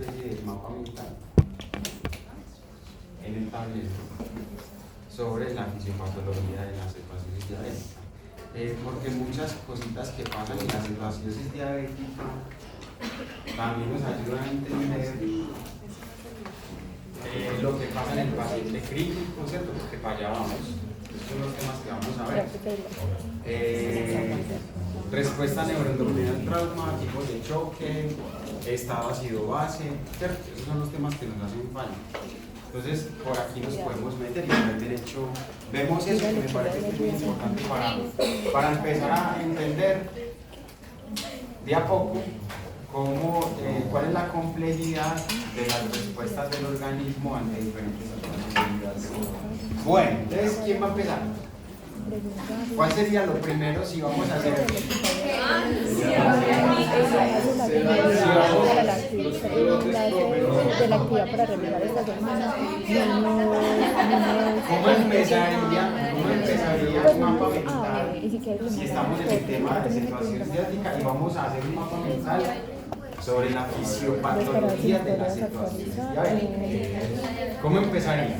especie de mapa mental en el tablero sobre la fisiopatología de la cetoacidosis diabética. Porque muchas cositas que pasan en la cetoacidosis diabética también nos ayudan a entender lo que pasa en el paciente crítico, ¿cierto? Porque para allá vamos. Estos son los temas que vamos a ver. Respuesta neuroendocrina al trauma, tipos de choque, estado ácido-base, ¿cierto? Esos son los temas que nos hacen falta. Entonces, por aquí nos podemos meter y por el derecho vemos eso que me parece que es muy importante para empezar a entender de a poco cuál es la complejidad de las respuestas del organismo ante diferentes situaciones. Bueno, entonces, ¿quién va a empezar? ¿Cuál sería lo primero si vamos a hacer? ¿Cómo empezaría un mapa mental si estamos en el tema de situaciones diáticas y vamos a hacer un mapa mental sobre la fisiopatología de la situaciones diabéticas? ¿Cómo empezaría?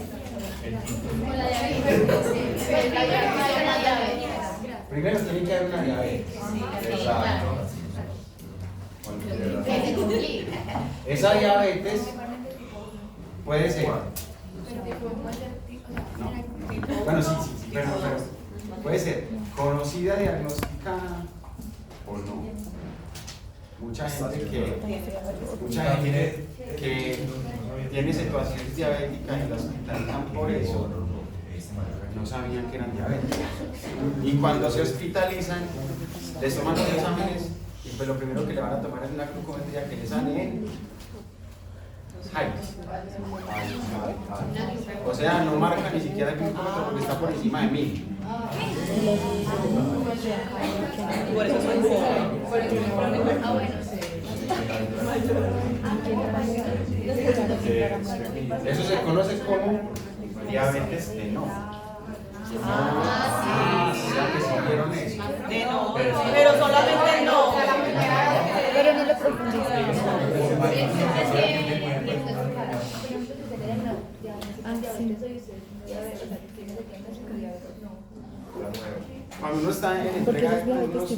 Primero tiene que haber una diabetes. Exacto. Esa diabetes puede ser. No. Bueno, sí, pero puede ser conocida, diagnosticada o no. Mucha gente que tiene situaciones diabéticas y la hospitalizan por eso, no sabían que eran diabéticos. Y cuando se hospitalizan, les toman los exámenes y pues lo primero que le van a tomar es una glucometría que les sale en high. O sea, no marca ni siquiera el glucómetro porque está por encima de 1000. Por eso soy joven. Eso se conoce como diabetes de no. Pero solamente no. Pero no le profundizamos. Cuando uno está en entrega de turnos y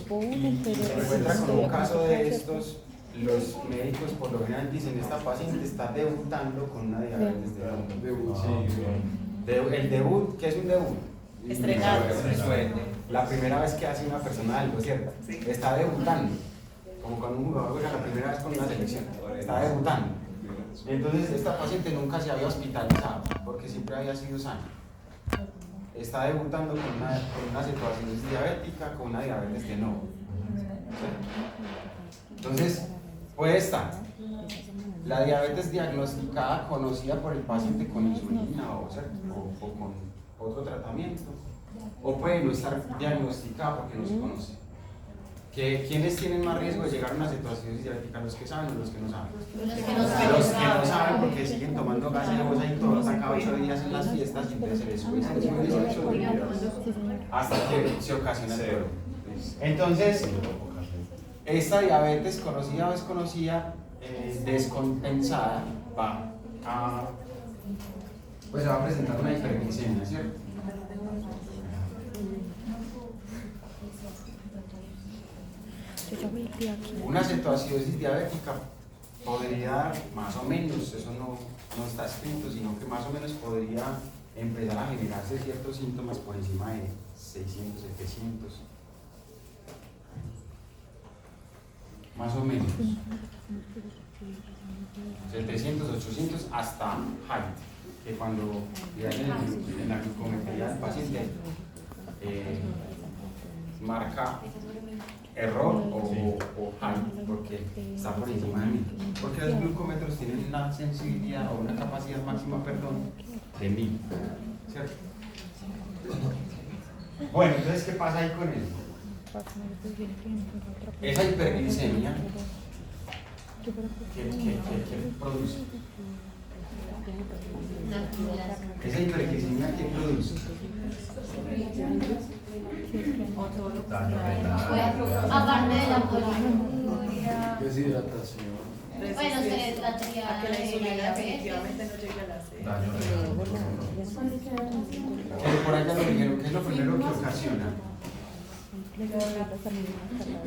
se encuentra con un caso de estos, los médicos por lo general dicen: esta paciente está debutando con una diabetes de no. El debut, ¿qué es un debut? Estrenar. La primera vez que hace una persona algo, ¿cierto? Está debutando. Como cuando un jugador juega la primera vez con una selección. Está debutando. Entonces, esta paciente nunca se había hospitalizado porque siempre había sido sana. Está debutando con una situación diabética, con una diabetes de no. Entonces, puede estar la diabetes diagnosticada, conocida por el paciente con insulina o con otro tratamiento, o puede no estar diagnosticada porque no se conoce. ¿Quiénes tienen más riesgo de llegar a una situación diabética? ¿Los que saben o los que no saben? Los que no saben porque siguen tomando gaseosa y todo, hasta cada 8 días en las fiestas y entonces se les sube 18 días hasta que se ocasiona el dolor. Entonces, esta diabetes, conocida o desconocida, descompensada, va a presentar una hiperglicemia, ¿cierto? Una cetoacidosis diabética podría dar más o menos, eso no está escrito, sino que más o menos podría empezar a generarse ciertos síntomas por encima de 600, 700. Más o menos. 700, 800 hasta high, que cuando le hacen en la glucometría del paciente marca error o high, porque está por encima de 1000. Porque los glucómetros tienen una sensibilidad o una capacidad máxima, de 1000. ¿Cierto? Bueno, entonces, ¿qué pasa ahí con eso? Esa hiperglicemia, ¿qué produce? Esa hiperglicemia, ¿qué produce? Aparte de la poliuria. Deshidratación. Bueno, se trataría a que la de insulina diabetes. definitivamente no llegue a la sed. Por allá lo dijeron, ¿qué es lo primero que ocasiona?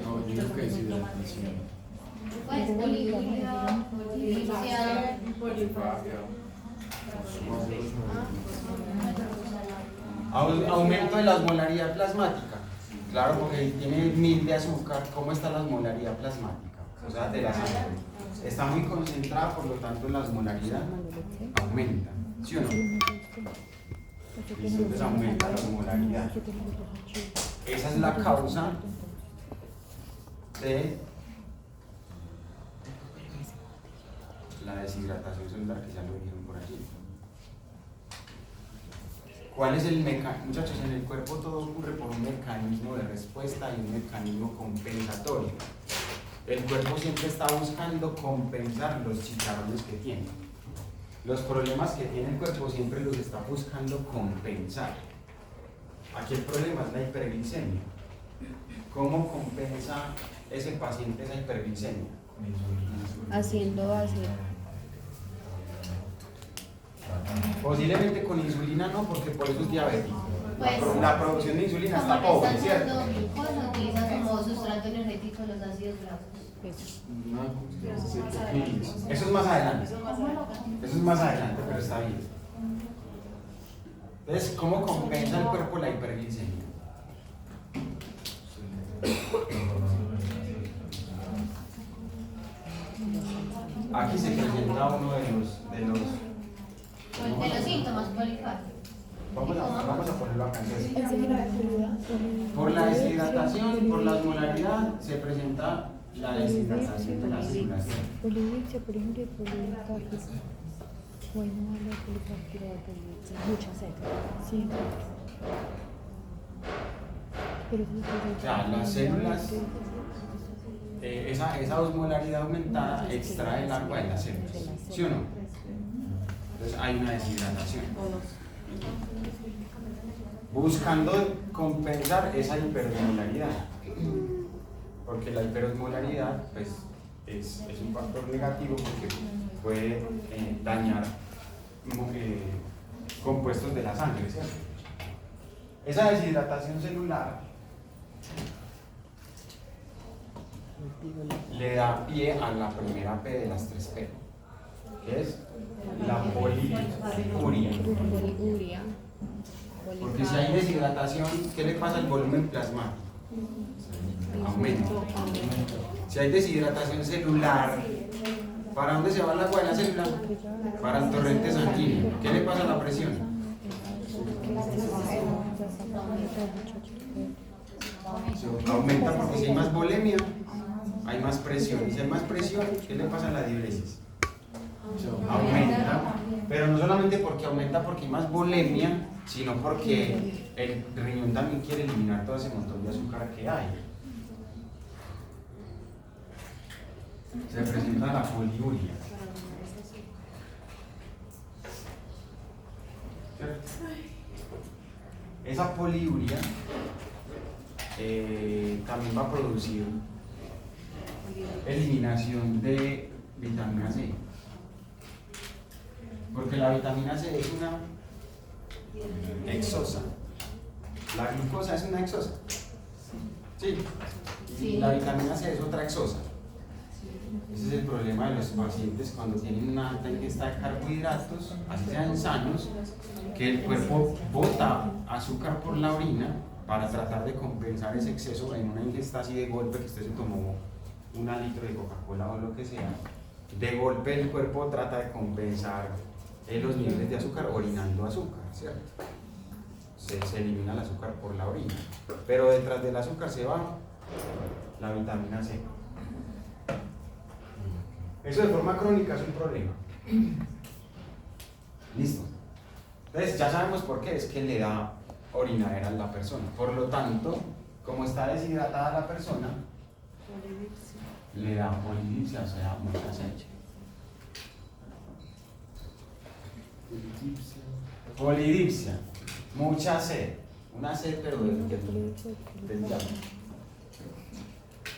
No, yo creo que es hidratación. Pues poliuria, polidipsia. Aumento de la osmolaridad plasmática. Claro, porque tiene 1000 de azúcar. ¿Cómo está la osmolaridad plasmática? O sea, de la sangre. Está muy concentrada, por lo tanto la osmolaridad aumenta. ¿Sí o no? Entonces aumenta la osmolaridad. Esa es la causa de la deshidratación celular, que ya lo dijeron por allí. ¿Cuál es el mecanismo? Muchachos, en el cuerpo todo ocurre por un mecanismo de respuesta y un mecanismo compensatorio. El cuerpo siempre está buscando compensar los chicharrones que tiene. Los problemas que tiene el cuerpo siempre los está buscando compensar. Aquí el problema es la hiperglicemia. ¿Cómo compensa ese paciente esa hiperglicemia? Haciendo así. Posiblemente con insulina no, porque por eso es diabético. Pues, La producción de insulina como está le pobre, están ¿cierto? dando glucosa, utiliza como sustrato energético los ácidos grasos. Eso es más adelante. Eso es más adelante, pero está bien. Entonces, ¿cómo compensa el cuerpo la hiperglicemia? Aquí se presenta uno de los De los síntomas polifáticos. vamos a ponerlo acá. Entonces, por la deshidratación, por la osmolaridad, se presenta la deshidratación de las células. Polidipsia, poliuria, polipática. Bueno, la polipática, mucha sed. Sí. Pero O sea, las células, esa osmolaridad aumentada extrae el agua de las células. ¿Sí o no? Entonces hay una deshidratación. Buscando compensar esa hiperosmolaridad. Porque la hiperosmolaridad pues, es un factor negativo porque puede dañar compuestos de la sangre, ¿cierto? Esa deshidratación celular le da pie a la primera P de las 3 P, que es la poliuria. poliuria. Porque si hay deshidratación, ¿qué le pasa al volumen plasmático? Aumenta. Si hay deshidratación celular, ¿para dónde se va el agua de la célula? Para el torrente sanguíneo. ¿Qué le pasa a la presión? Aumenta porque si hay más volemia, hay más presión. Y si hay más presión, ¿qué le pasa a la diuresis? Aumenta, pero no solamente porque aumenta porque hay más volemia, sino porque el riñón también quiere eliminar todo ese montón de azúcar que hay. Se presenta la poliuria. ¿Cierto? Esa poliuria también va a producir eliminación de vitamina C. Porque la vitamina C es una exosa. La glucosa es una exosa. Sí. Y la vitamina C es otra exosa. Ese es el problema de los pacientes cuando tienen una alta ingesta de carbohidratos, así sean sanos, que el cuerpo bota azúcar por la orina para tratar de compensar ese exceso en una ingesta así de golpe, que usted se tomó 1 litro de Coca-Cola o lo que sea. De golpe el cuerpo trata de compensar los niveles de azúcar orinando azúcar, ¿cierto? Se elimina el azúcar por la orina, pero detrás del azúcar se va la vitamina C. Eso de forma crónica es un problema. Listo. Entonces ya sabemos por qué, es que le da orinadera a la persona. Por lo tanto, como está deshidratada la persona, le da polidipsia, o sea, mucha sed. Polidipsia, mucha sed. Una sed, pero del diablo.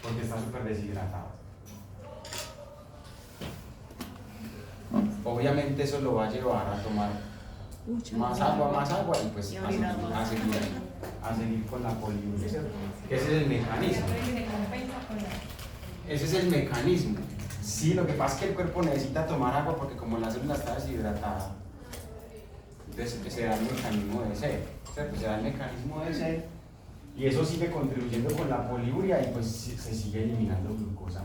Porque está súper deshidratado. obviamente eso lo va a llevar a tomar más agua y pues Y a orinar seguir, más. a seguir con la poliuria, ¿cierto? Que ese es el mecanismo. Ese es el mecanismo. Sí, lo que pasa es que el cuerpo necesita tomar agua porque como la célula está deshidratada, entonces se da el mecanismo de sed, ¿cierto? Se da el mecanismo de sed y eso sigue contribuyendo con la poliuria y pues se sigue eliminando glucosa.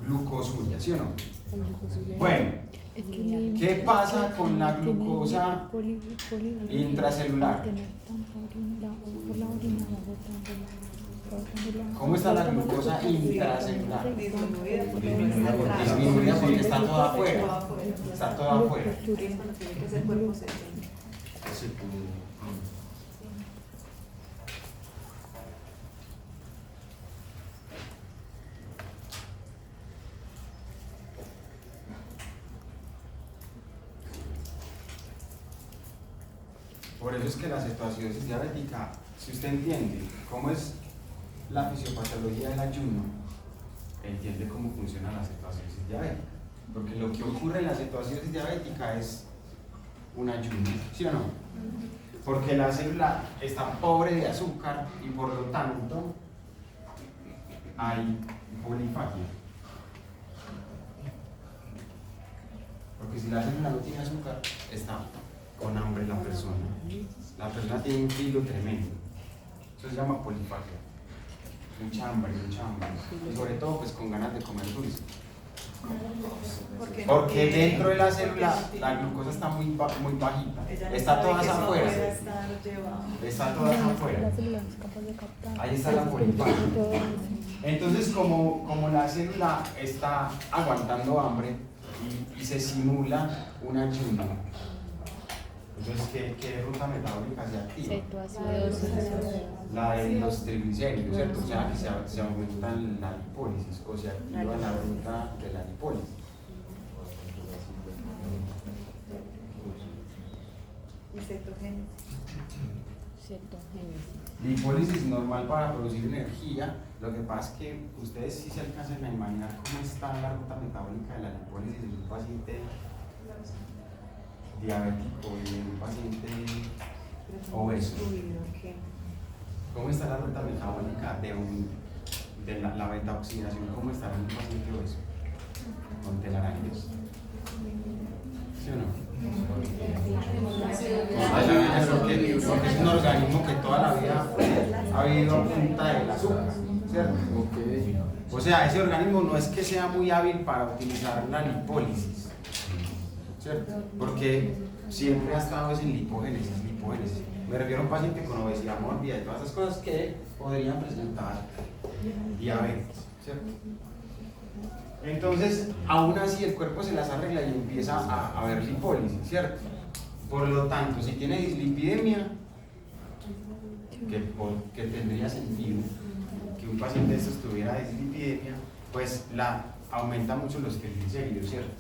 Glucosuria, ¿sí o no? Bueno, ¿qué pasa con la glucosa intracelular? ¿Cómo está la glucosa intracelular? Disminuida porque está toda afuera. Está toda afuera. Tiene que ser cuerpo seco. Por eso es que la cetoacidosis diabética, si usted entiende cómo es la fisiopatología del ayuno, entiende cómo funciona la cetoacidosis diabética. Porque lo que ocurre en la cetoacidosis diabética es un ayuno, ¿sí o no? Porque la célula está pobre de azúcar y por lo tanto hay polifagia. Porque si la célula no tiene azúcar, está con hambre la persona. La persona tiene un filo tremendo. Eso se llama polifagia. Mucha hambre, mucha hambre. Y sobre todo pues con ganas de comer dulce. Porque dentro de la célula la glucosa está muy bajita. Está toda afuera. Está toda afuera. Ahí está la polifagia. Entonces como la célula está aguantando hambre y se simula un ayuno, entonces ¿qué ruta metabólica se activa? La de los triglicéridos, ¿cierto? O sea, que se aumenta la lipólisis o se activa la ruta de la lipólisis. Y cetogénesis. Lipólisis normal para producir energía. Lo que pasa es que ustedes sí se alcanzan a imaginar cómo está la ruta metabólica de la lipólisis en un paciente diabético y en un paciente obeso. ¿Cómo está la ruta metabólica de la beta oxidación? ¿Cómo está en un paciente obeso? Con telarañas. ¿Sí o no? Porque es un organismo que toda la vida ha vivido a punta del azúcar, ¿cierto? O sea, ese organismo no es que sea muy hábil para utilizar la lipólisis, ¿cierto? Porque siempre ha estado en lipogénesis. Me refiero a un paciente con obesidad mórbida y todas esas cosas que podrían presentar diabetes, ¿cierto? Entonces, aún así el cuerpo se las arregla y empieza a haber lipólisis, ¿cierto? Por lo tanto, si tiene dislipidemia, que tendría sentido que un paciente de estos tuviera dislipidemia, pues aumenta mucho los triglicéridos, ¿cierto?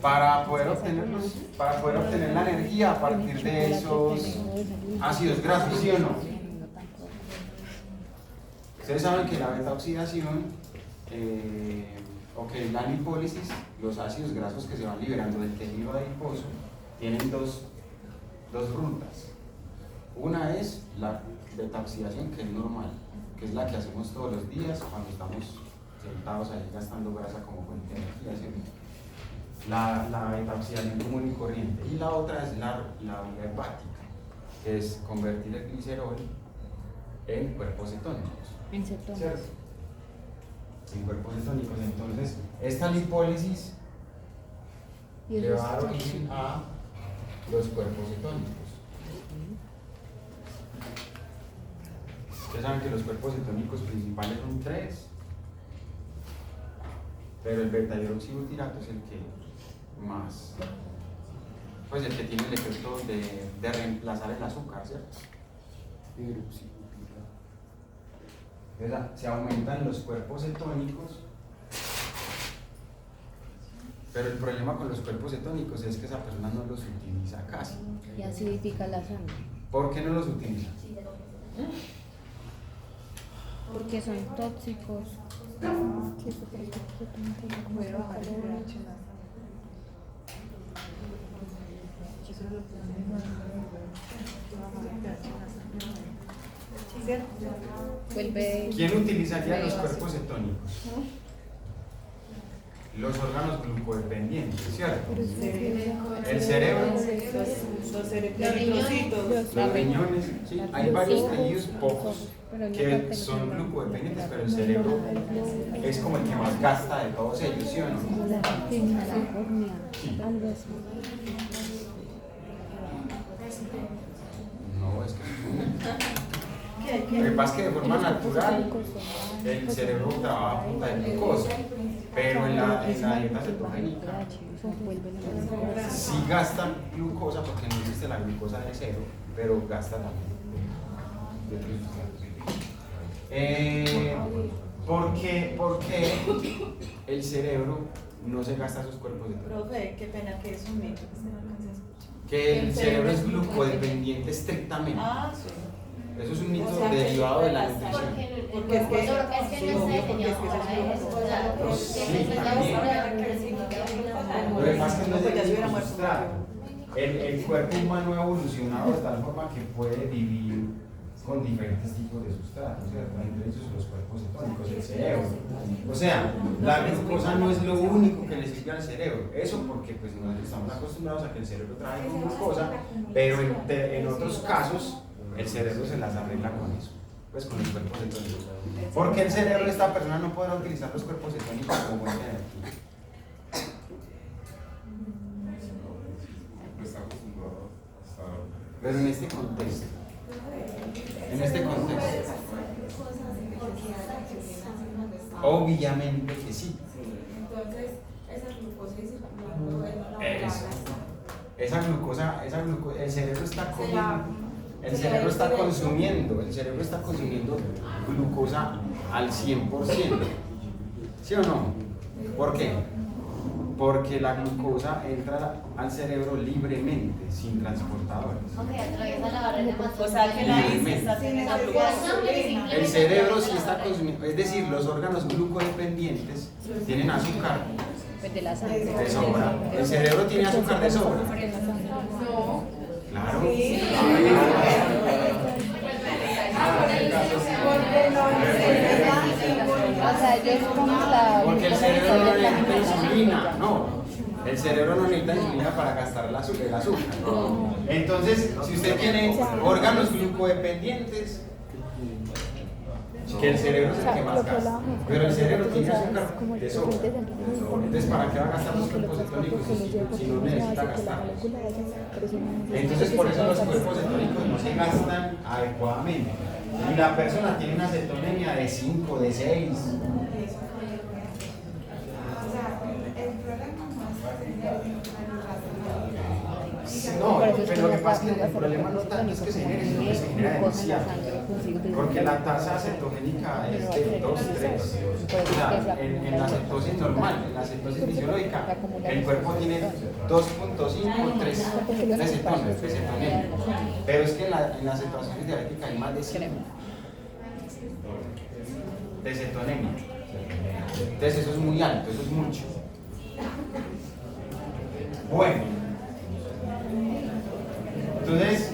Para poder obtener la energía a partir de esos ácidos grasos, ¿sí o no? Ustedes saben que la beta oxidación o que la lipólisis, los ácidos grasos que se van liberando del tejido adiposo, tienen dos rutas. Una es la beta oxidación, que es normal, que es la que hacemos todos los días cuando estamos sentados ahí gastando grasa como fuente de energía, ¿sí? La beta oxidación común y corriente. Y la otra es la vía hepática, que es convertir el glicerol en cuerpos cetónicos. En cetonas. ¿Cierto? En cuerpos cetónicos. Entonces, esta lipólisis le va a dar origen a los cuerpos cetónicos. Ustedes saben que los cuerpos cetónicos principales son 3, pero el beta-hidroxibutirato es el que más pues el que tiene el efecto de reemplazar el azúcar, ¿cierto? Se aumentan los cuerpos cetónicos, pero el problema con los cuerpos cetónicos es que esa persona no los utiliza casi. Y acidifica la sangre. ¿Por qué no los utiliza? Porque son tóxicos. Puede bajar el pH en la sangre. Eso es lo que bajar el pH en la sangre. Sí, ¿cierto? Vuelve. ¿Quién utilizaría los cuerpos cetónicos? Los órganos glucodependientes, ¿cierto? El cerebro, Los eritrocitos. los riñones, ¿sí? Hay varios tejidos, pocos, que son glucodependientes, pero el cerebro es como el que más gasta de todos ellos, ¿sí o no? La córnea, algo así. No, es que lo que pasa es que de forma natural el cerebro trabaja a punta de glucosa, pero en la dieta cetogénica sí gastan glucosa porque no existe la glucosa de cero, pero gastan también. ¿Por qué el cerebro no se gasta sus cuerpos de glucosa? Profe, qué pena que es un mito que usted no alcanza a escuchar. Que el cerebro es glucodependiente estrictamente. Ah, sí. Eso es un mito O sea, derivado de la porque nutrición. Porque es que- es que no está diseñado para eso. O sea, lo que Sí, tiene también. Lo que pasa es que no No, pues ya se hubiera es muerto. sustrato. El cuerpo humano ha evolucionado de tal forma que puede vivir con diferentes tipos de sustratos, ¿cierto? Entre ellos los cuerpos cetónicos, el cerebro. O sea, la glucosa no es lo único que le sirve al cerebro. Eso porque pues, nos estamos acostumbrados a que el cerebro trabaje con glucosa, pero en otros casos el cerebro se las arregla con eso, pues con los cuerpos cetónicos. Porque el cerebro de esta persona no podrá utilizar los cuerpos cetónicos como fuente de energía. Está acostumbrado hasta Pero en este contexto, obviamente que sí. Entonces, esa glucosa y circulando, él no la Eso. traga. Esa glucosa, el cerebro está consumiendo glucosa al 100%. ¿Sí o no? ¿Por qué? Porque la glucosa entra al cerebro libremente, sin transportadores. Ok, atraviesa la barrera O sea, que la Libremente. está teniendo glucosa. El cerebro sí está consumiendo, es decir, los órganos glucodependientes tienen azúcar Pues de la sangre. de sobra. El cerebro tiene azúcar de sobra. Claro. O sea, ellos como la. Porque el cerebro no necesita insulina, no. El cerebro no necesita insulina para gastar el azúcar. Entonces, si usted tiene órganos glucodependientes, que el cerebro es el que más gasta, pero el cerebro tiene azúcar de sobra. Entonces, ¿para qué va a gastar los cuerpos cetónicos si no necesita gastarlos? Entonces, por eso los cuerpos cetónicos no se gastan adecuadamente. Y la persona tiene una cetonemia de 5, de 6. O sea, el problema No, pero lo que pasa es que el problema no tanto es que se genere, sino que se genera demasiado. Porque la tasa cetogénica es de 2, 3. O sea, en la cetosis normal, en la cetosis fisiológica, el cuerpo tiene 2.5, 3 de cetonemia. Pero es que en la cetosis diabética hay más de 5 de cetonemia. Entonces eso es muy alto, eso es mucho. Bueno, entonces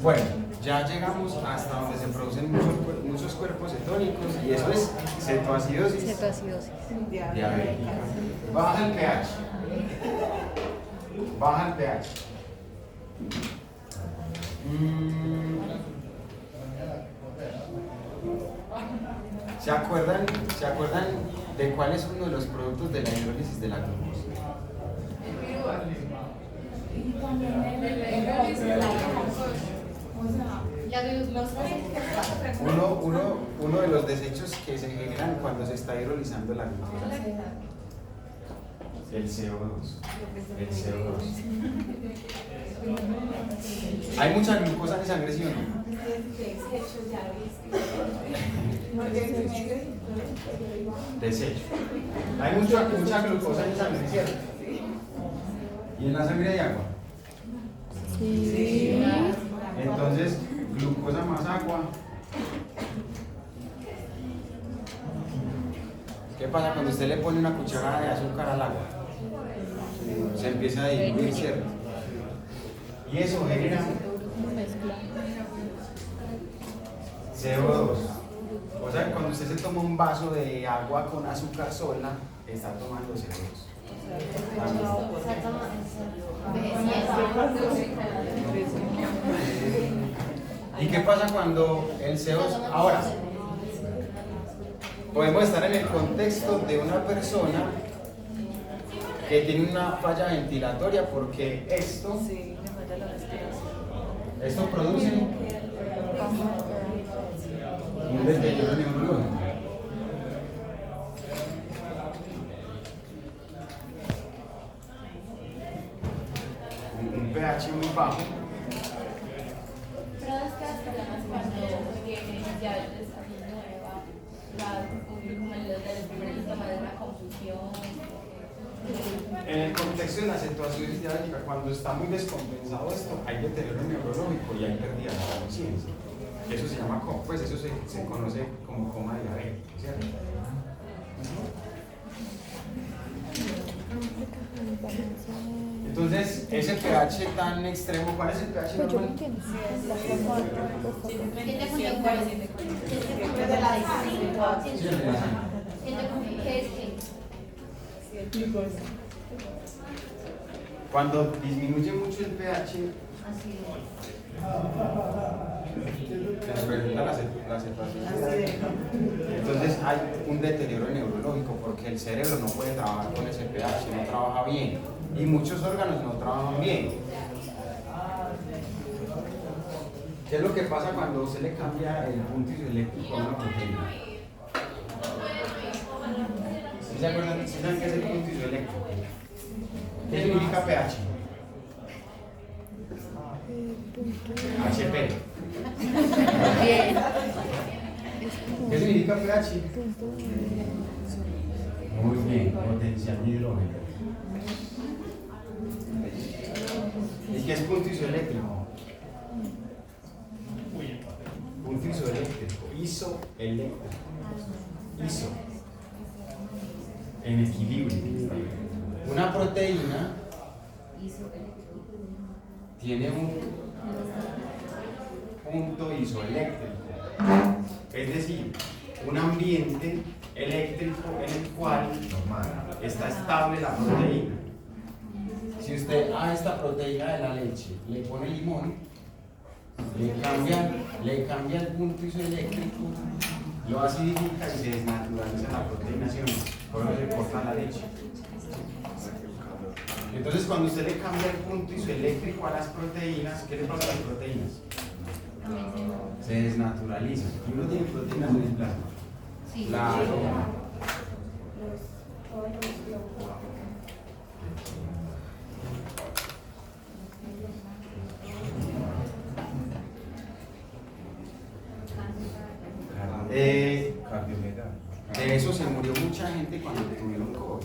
bueno, ya llegamos hasta donde se producen muchos cuerpos cetónicos y eso es cetoacidosis Cetoacidosis. diabética. Baja el pH. Baja el pH. ¿Se acuerdan de cuál es uno de los productos de la hidrólisis de la glucosa? Y también el hidrólisis de la glucosa. O sea, La glucosa es Uno de los desechos que se generan cuando se está hidrolizando la glucosa. El CO2. El CO2. ¿Hay mucha glucosa en sangre, sí o no? desecho ya viste. Porque si me dices, Desecho. Hay mucha glucosa en sangre, ¿cierto? ¿Y en la sangre hay agua? Sí. Entonces, glucosa más agua. ¿Qué pasa cuando usted le pone una cucharada de azúcar al agua? Se empieza a diluir, ¿cierto? Y eso genera CO2. O sea, que cuando usted se toma un vaso de agua con azúcar sola, está tomando CO2. ¿Y qué pasa cuando el CO2? Ahora, podemos estar en el contexto de una persona que tiene una falla ventilatoria porque esto produce un deterioro neurológico. Un pH muy bajo. pero es que las personas cuando tienen ya el desarrollo nueva, como el del primer síntoma de una confusión. En el contexto de la acentuación diabética, cuando está muy descompensado esto, hay deterioro neurológico y hay pérdida de la conciencia. Eso se llama, pues eso se conoce como coma diabético, ¿cierto? Entonces, ese pH tan extremo, ¿cuál es el pH normal? Sí, el de la sangre. Cuando disminuye mucho el pH, se presenta la acentuación. Entonces hay un deterioro neurológico porque el cerebro no puede trabajar con ese pH, no trabaja bien. Y muchos órganos no trabajan bien. ¿Qué es lo que pasa cuando se le cambia el punto isoeléctrico a una proteína? ¿Sí se acuerdan? ¿Sí saben qué es el punto isoeléctrico? ¿Qué significa pH? HP. Bien. ¿Qué significa pH? Muy bien, potencial de hidrógeno. ¿Y qué es punto isoeléctrico? Punto isoeléctrico, isoeléctrico. Iso. En equilibrio. Una proteína tiene un punto isoeléctrico, es decir, un ambiente eléctrico en el cual está estable la proteína. Si usted a esta proteína de la leche le pone limón, le cambia el punto isoeléctrico, lo acidifica y se desnaturaliza la proteína, ¿sí o no? Por eso se corta la leche. Entonces, cuando usted le cambia el punto isoeléctrico a las proteínas, ¿qué le pasa a las proteínas? Se desnaturalizan. ¿Y uno tiene proteínas en el plasma? Sí. Claro. De eso se murió mucha gente cuando tuvieron COVID.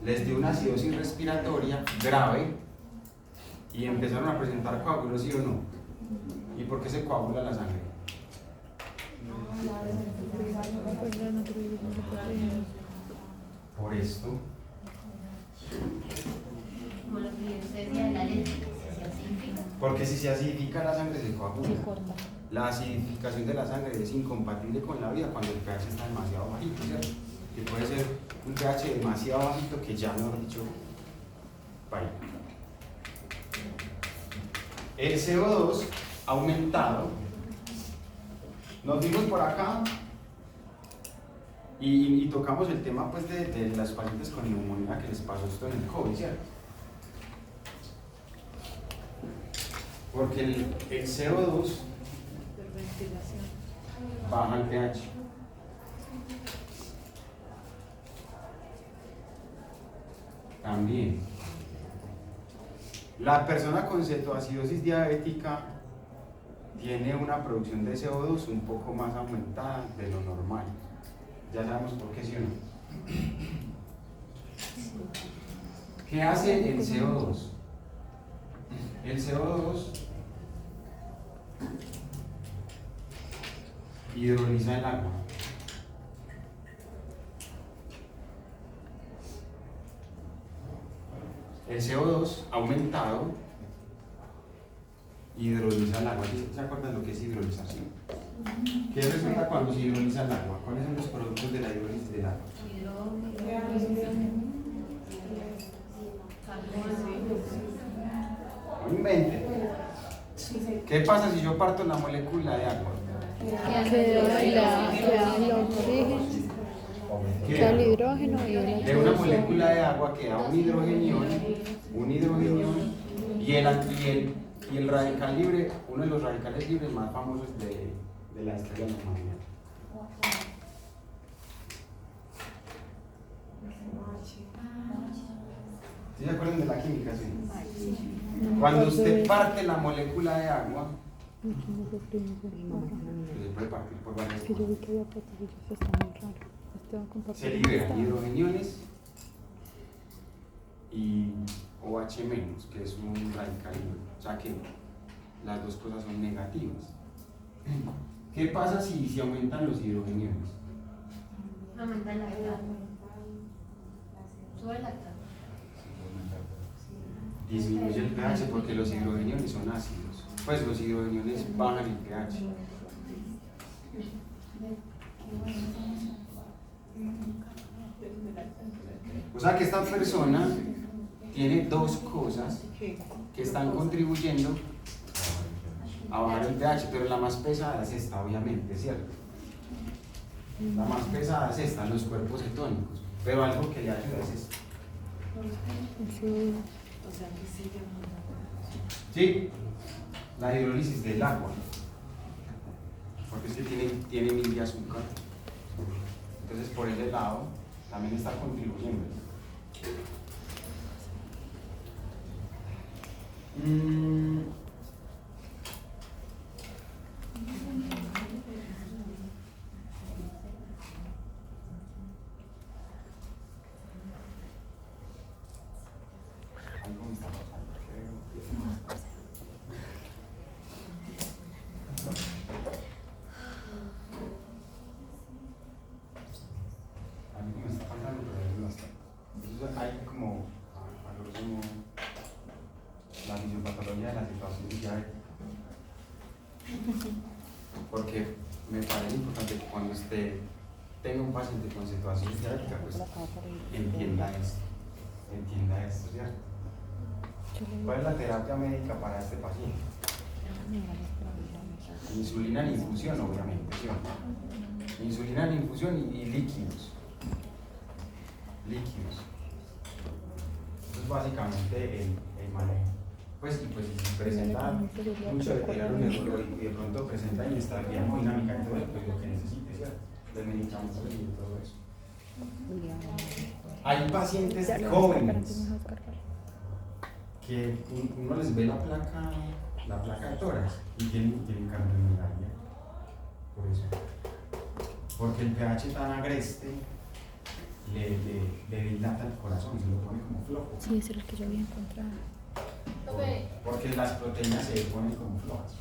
Les dio una acidosis respiratoria grave y empezaron a presentar coágulos, ¿sí o no? ¿Y por qué se coagula la sangre? Por esto. Como lo que usted decía de la leche, se acidifica. Porque si se acidifica la sangre se coagula. Se corta. La acidificación de la sangre es incompatible con la vida cuando el pH está demasiado bajito, ¿cierto? Que puede ser un pH demasiado bajito que ya, mejor dicho, vaya. El CO2 ha aumentado. Nos vimos por acá Y tocamos el tema pues de las pacientes con neumonía que les pasó esto en el COVID, ¿cierto? Porque el CO2 Hiperventilación. baja el pH. También. La persona con cetoacidosis diabética tiene una producción de CO2 un poco más aumentada de lo normal. Ya sabemos por qué, ¿sí o no? ¿Qué hace el CO2? El CO2 hidroliza el agua. El CO2 aumentado hidroliza el agua. ¿Se acuerdan lo que es hidrolización? ¿Qué resulta cuando se hidroliza el agua? ¿Cuáles son los productos de la hidrólisis del agua? No inventen. ¿Qué pasa si yo parto la molécula de agua? Queda el oxígeno, queda el hidrógeno y el De una molécula de agua queda un hidrogenión y el radical libre, uno de los radicales libres más famosos de la historia de la humanidad. ¿Sí se acuerdan de la química? Sí. Cuando usted parte la molécula de agua, se puede partir por varias que yo vi cosas. que había platillos, está muy raro. Este va a compartir. Se liberan hidrogeniones y OH-, que es un radical libre. O sea que las dos cosas son negativas. ¿Qué pasa si aumentan los hidrogeniones? Aumenta el lactato. Sube el lactato. Disminuye el pH porque los hidrogeniones son ácidos. Pues los hidrogeniones bajan el pH. O sea que esta persona tiene dos cosas que están contribuyendo a bajar el pH, pero la más pesada es esta, obviamente, ¿cierto? La más pesada es esta, los cuerpos cetónicos, pero algo que le ayuda es esto. Sí. O sea, que sí, ¿Sí? La hidrólisis del agua, porque es que tiene 1000 de azúcar, entonces por ese lado también está contribuyendo. Algo me está pasando, creo. A mí me está faltando, pero a él no está. Entonces hay como, a grosso modo, la fisiopatología de la situación diabética. Porque me parece importante que cuando usted tenga un paciente con situación diabética, pues entienda esto, ¿cierto? ¿Cuál es la terapia médica para este paciente? Insulina en infusión, obviamente, ¿sí o no? Insulina en infusión y líquidos. Eso es básicamente el manejo. Pues, y pues si presenta mucho deterioro y de pronto presenta inestabilidad hemodinámica, entonces pues lo que necesite, ¿cierto? De medicamentos y todo eso. Hay pacientes jóvenes que uno les ve la placa de tórax y tienen cardiomiopatia. Por eso. Porque el pH tan agreste le dilata el corazón, se lo pone como flojo. Sí, ese es el que yo había encontrado. Porque las proteínas se ponen como flojas.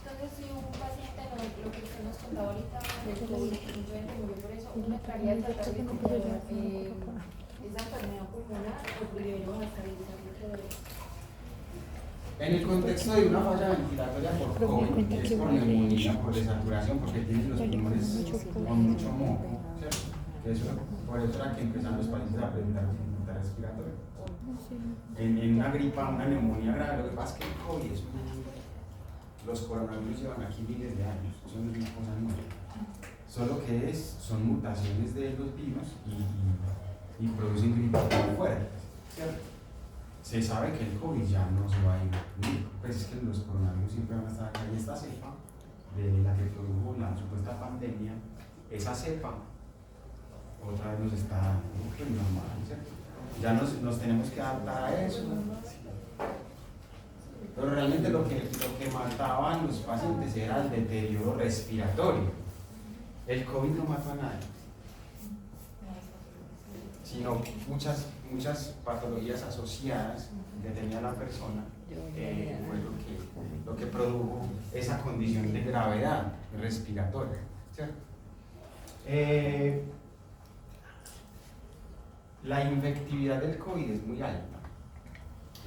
Entonces, si un paciente, lo que usted nos contaba ahorita, del COVID, que murió por eso, uno estaría tratando como esa enfermedad pulmonar o primero a estabilizarlo todo eso. En el contexto de una falla ventilatoria por COVID, que es por neumonía, por desaturación, porque tienen los pulmones con mucho moco, ¿cierto? Por eso era que empezaron los pacientes a presentar dificultad respiratoria. En una gripa, una neumonía grave, lo que pasa es que el COVID los coronavirus llevan aquí miles de años, eso no es una cosa nueva. solo que son mutaciones de los virus y producen gripes muy fuertes, ¿cierto? Se sabe que el COVID ya no se va a ir, pues es que los coronavirus siempre van a estar acá, y esta cepa de la que produjo la supuesta pandemia, esa cepa otra vez nos está dando pues, normal, ¿cierto? Ya nos tenemos que adaptar a eso. Pero realmente lo que mataban los pacientes era el deterioro respiratorio. El COVID no mató a nadie, sino muchas patologías asociadas que tenía la persona fue lo que produjo esa condición de gravedad respiratoria, ¿cierto? La infectividad del COVID es muy alta.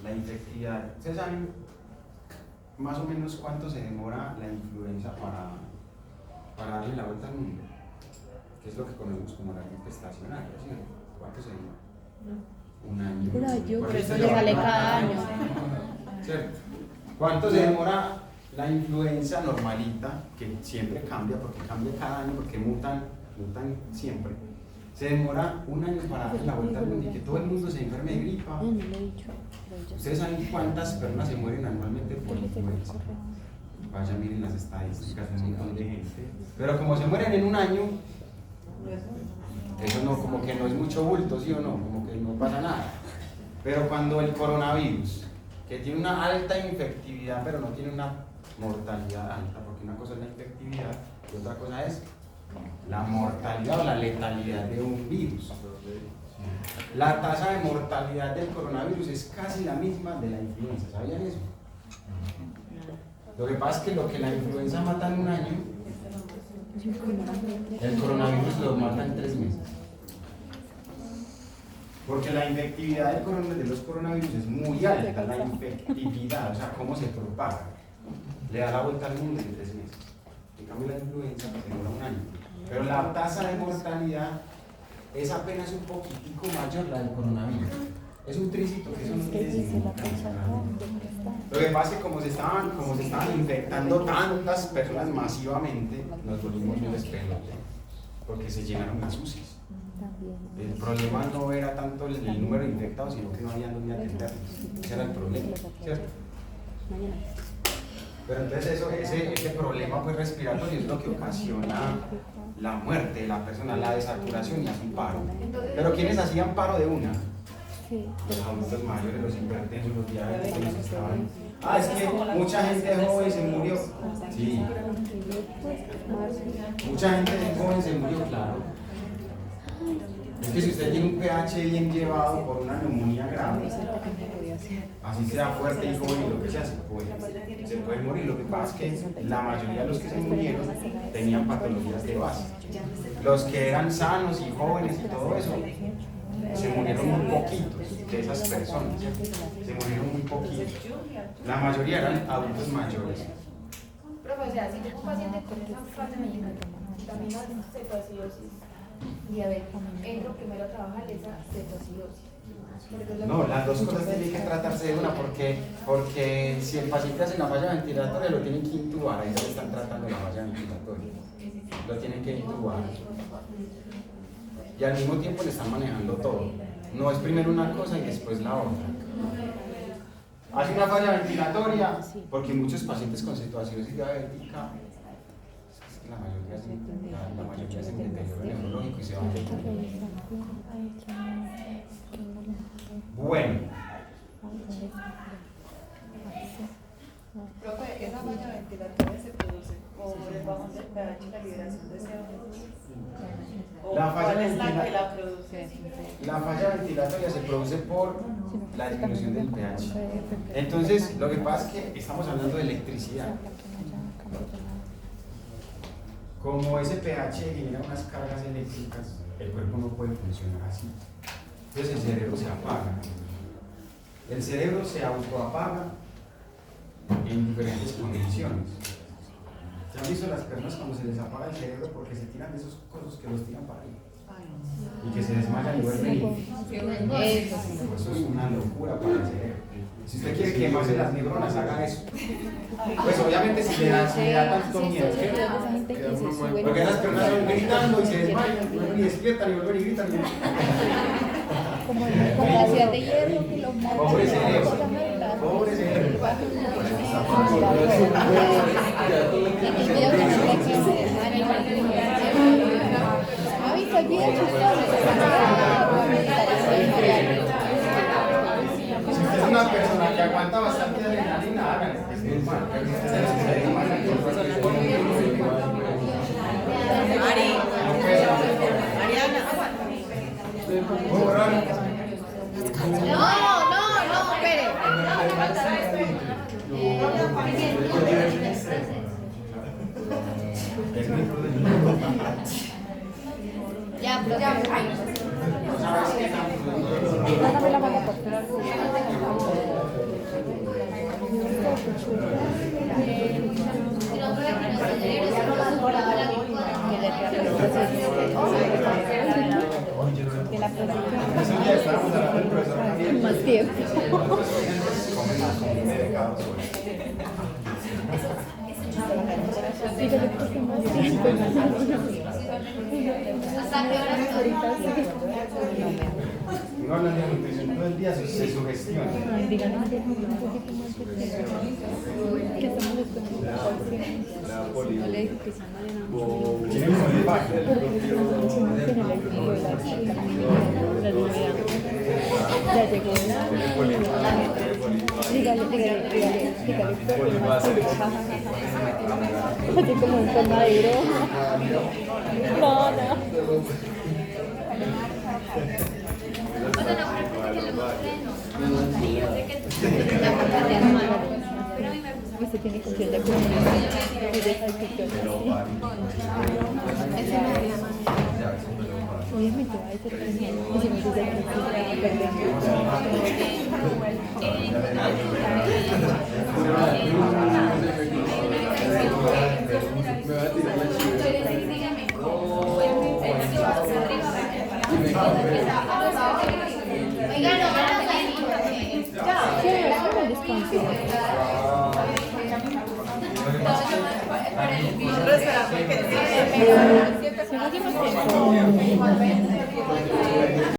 La infectividad, ¿ustedes saben más o menos cuánto se demora la influenza para darle la vuelta al mundo? Que es lo que conocemos como la gripe estacionaria, ¿sí? ¿Cuánto se demora? Un año. Por eso le sale cada año. ¿Cierto? ¿Cuánto se demora la influenza normalita, que siempre cambia, porque cambia cada año, porque mutan siempre? Se demora un año para darle la vuelta al mundo y que todo el mundo se enferme de gripa. ¿Ustedes saben cuántas personas se mueren anualmente por influenza? Vaya, miren las estadísticas, un montón de gente. Pero como se mueren en un año, eso no, como que no es mucho bulto, ¿sí o no? Como que no pasa nada. Pero cuando el coronavirus, que tiene una alta infectividad, pero no tiene una mortalidad alta, porque una cosa es la infectividad y otra cosa es la mortalidad o la letalidad de un virus. La tasa de mortalidad del coronavirus es casi la misma de la influenza, ¿sabían eso? Lo que pasa es que lo que la influenza mata en un año, el coronavirus lo mata en 3 meses. Porque la infectividad de los coronavirus es muy alta, la infectividad, o sea, cómo se propaga. Le da la vuelta al mundo en 3 meses. En cambio la influenza se demora un año. Pero la tasa de mortalidad es apenas un poquitico mayor la del coronavirus. Es un tricito que eso no quiere decir nada. Lo que pasa es que como se estaban infectando tantas personas masivamente, nos volvimos muy despelos, porque se llenaron las UCIs. El problema no era tanto el número de infectados, sino que no había dónde atenderlos. Ese era el problema, ¿cierto? Pero entonces ese problema pues, respiratorio es lo que ocasiona la muerte de la persona, la desaturación y hace un paro. Pero ¿quiénes hacían paro de una? Los adultos mayores, los hipertensos, los diabéticos, los que estaban. Es que mucha gente joven se murió. Sí. Mucha gente joven se murió, claro. Es que si usted tiene un pH bien llevado por una neumonía grave, así sea fuerte y joven, lo que sea, se puede morir. Lo que pasa es que la mayoría de los que se murieron tenían patologías de base. Los que eran sanos y jóvenes y todo eso, se murieron muy poquitos de esas personas. Se murieron muy poquitos. La mayoría eran adultos mayores. Profe, o sea, si tengo un paciente con esa fase médica, también la cetoacidosis, diabetes, entro primero a trabajar esa cetoacidosis. No, las dos cosas tienen que tratarse de una porque si el paciente hace la falla ventilatoria lo tienen que intubar, ahí se están tratando la falla ventilatoria, lo tienen que intubar y al mismo tiempo le están manejando todo, no es primero una cosa y después la otra. Hace una falla ventilatoria porque muchos pacientes con cetoacidosis diabética, la mayoría es en deterioro neurológico y se van de. Bueno. Profe, esa falla ventilatoria se produce por el bajón del pH y la liberación de CO2. La falla ¿Cuál es la que la produce? La falla ventilatoria se produce por la disminución del pH. Entonces, lo que pasa es que estamos hablando de electricidad. Como ese pH genera unas cargas eléctricas, el cuerpo no puede funcionar así. Entonces el cerebro se apaga. El cerebro se autoapaga en diferentes condiciones. ¿Se han visto las personas cuando se les apaga el cerebro porque se tiran de esos cosas que los tiran para ahí? Y que se desmayan y vuelven y... Eso es una locura para el cerebro. Si usted quiere quemarse las neuronas, haga eso. Pues obviamente si le da tanto miedo, ¿cierto? Porque esas personas van gritando y se desmayan, vuelven y despiertan y vuelven y gritan. Como la ciudad de hierro que los matan. Pobre cerebro. Pobre cerebro. Si usted es una persona que aguanta bastante adrenalina, háganlo, es normal. No, espere. Ya, pero Dame la mano, por favor. Que la Eso ya estábamos hablando del profesor Javier. más tiempo. Dígale porque más tiempo. ¿Hasta qué hora está? No hablan de nutrición todo el día, se sugestiona. Ay, dígale que es un poquito más de tiempo. Que estamos desconcentrados. No le digo que se llama de nada. Tiene un olivaje. Ya llegó. Dígale. Así como en forma de broma. No. Usted tiene cuestión de comunicación y de obviamente va a ser genial. Y si me dice Oigan, no, vamos a ir. Nosotros esperamos que Sí, no tiene tiempo.